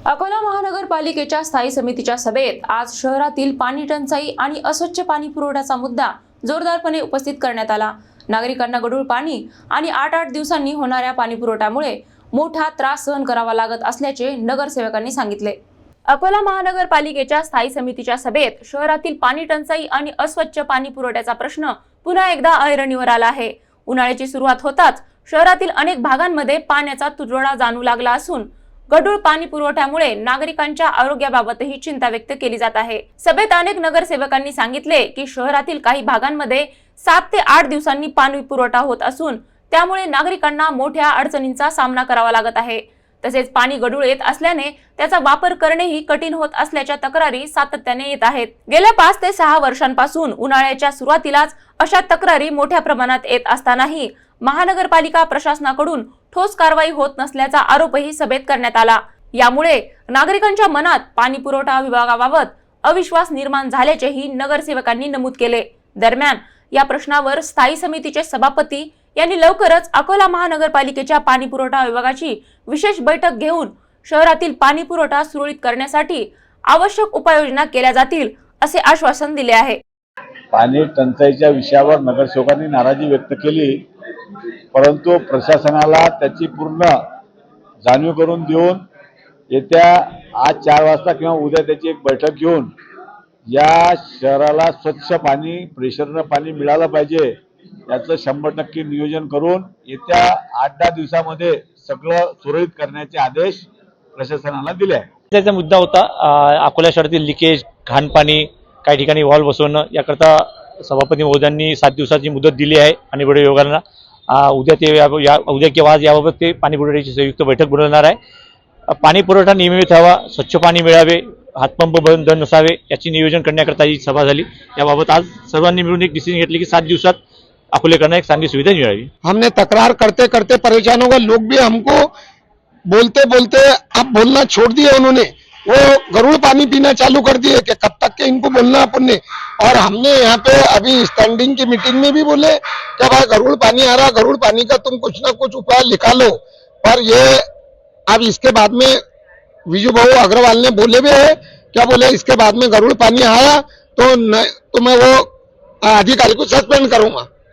अकोला महानगरपालिकेच्या स्थायी समितीच्या सभेत आज शहरातील पाणी टंचाई आणि अस्वच्छ पाणी पुरवठ्याचा मुद्दा जोरदारपणे उपस्थित करण्यात आला। नागरिकांना गढूळ पाणी आणि 8-8 दिवसांनी होणाऱ्या पाणी पुरवठ्यामुळे मोठा त्रास सहन करावा लागत असल्याचे नगरसेवकांनी सांगितले। अकोला महानगरपालिकेच्या स्थायी समितीच्या सभेत शहरातील पाणी टंचाई आणि अस्वच्छ पाणी पुरवठ्याचा प्रश्न पुन्हा एकदा ऐरणीवर आला आहे। उन्हाळ्याची सुरुवात होताच शहरातील अनेक भागांमध्ये पाण्याचा तुटवडा जाणू लागला असून गढूळ पाणी पुरवठ्यामुळे नागरिकांच्या आरोग्याबाबतही चिंता व्यक्त केली जात आहे। सभेत अनेक नगरसेवकांनी सांगितले की शहरातील काही भागांमध्ये 7 ते 8 दिवसांनी पाणी पुरवठा होत असून त्यामुळे नागरिकांना मोठ्या अडचणींचा सामना करावा लागत आहे। तसेच पाणी गढूळ येत असल्याने त्याचा वापर करणेही कठीण होत असल्याच्या तक्रारी सातत्याने येत आहेत। गेल्या 5 ते 6 वर्षांपासून उन्हाळ्याच्या सुरुवातीलाच अशा तक्रारी मोठ्या प्रमाणात येत असतानाही महानगरपालिका प्रशासनाकडून ठोस कारवाई होत नसल्याचा आरोपही सभेत करण्यात आला। यामुळे नागरिकांच्या मनात पाणी पुरवठा विभागाबाबत अविश्वास निर्माण झाल्याचेही नगरसेवकांनी नमूद केले। दरम्यान या प्रश्नावर स्थायी समितीचे सभापती यांनी लवकरच अकोला महानगरपालिकेच्या पाणी पुरवठा विभागाची विशेष बैठक घेऊन शहरातील पाणी पुरवठा सुरळीत करण्यासाठी आवश्यक उपाययोजना केल्या जातील असे आश्वासन दिले आहे। पाणी टंचाईच्या विषयावर नगरसेवकांनी नाराजी व्यक्त केली, परंतु प्रशासनाला त्याची पूर्ण जाणीव करून देऊन येत्या आज 4 वाजता किंवा उद्या त्याची एक बैठक घेऊन या शहराला स्वच्छ पाणी प्रेशरनं पाणी मिळालं पाहिजे याचं 100% नियोजन करून येत्या 8-10 दिवसामध्ये सगळं सुरळीत करण्याचे आदेश प्रशासनाला दिले आहेत। त्याचा मुद्दा होता अकोला शहरातील लिकेज, घाणपाणी, काही ठिकाणी वॉल बसवणं, याकरता सभापती महोदयांनी 7 दिवसाची मुदत दिली आहे आणि बडे विभागांना उद्या किंवा आज याबाबत ते पाणी पुरवठ्याची संयुक्त बैठक बोलवणार आहे। पाणी पुरवठा नियमित व्हावा, स्वच्छ पाणी मिळावे, हातपंप बंद नसावे याची नियोजन करण्याकरता ही सभा झाली। याबाबत आज सर्वांनी मिळून एक डिसिजन घेतले की 7 दिवसात अकोलेकरांना एक चांगली सुविधा मिळावी। हमने तकरार करते करते परेशान हो गए, लोग भी हमको बोलते बोलते अब बोलना छोड़ दिया। उन्होंने वो गरुड़ पानी पीना चालू कर दिए कि कब तक के इनको बोलना अपन ने। और हमने यहाँ पे अभी स्टैंडिंग की मीटिंग में भी बोले कि भाई गरुड़ पानी आ रहा, गरुड़ पानी का तुम कुछ ना कुछ उपाय निकालो। पर ये अब इसके बाद में विजू भाऊ अग्रवाल ने बोले भी है, क्या बोले, इसके बाद में गरुड़ पानी आया तो मैं वो अधिकारी को सस्पेंड करूंगा।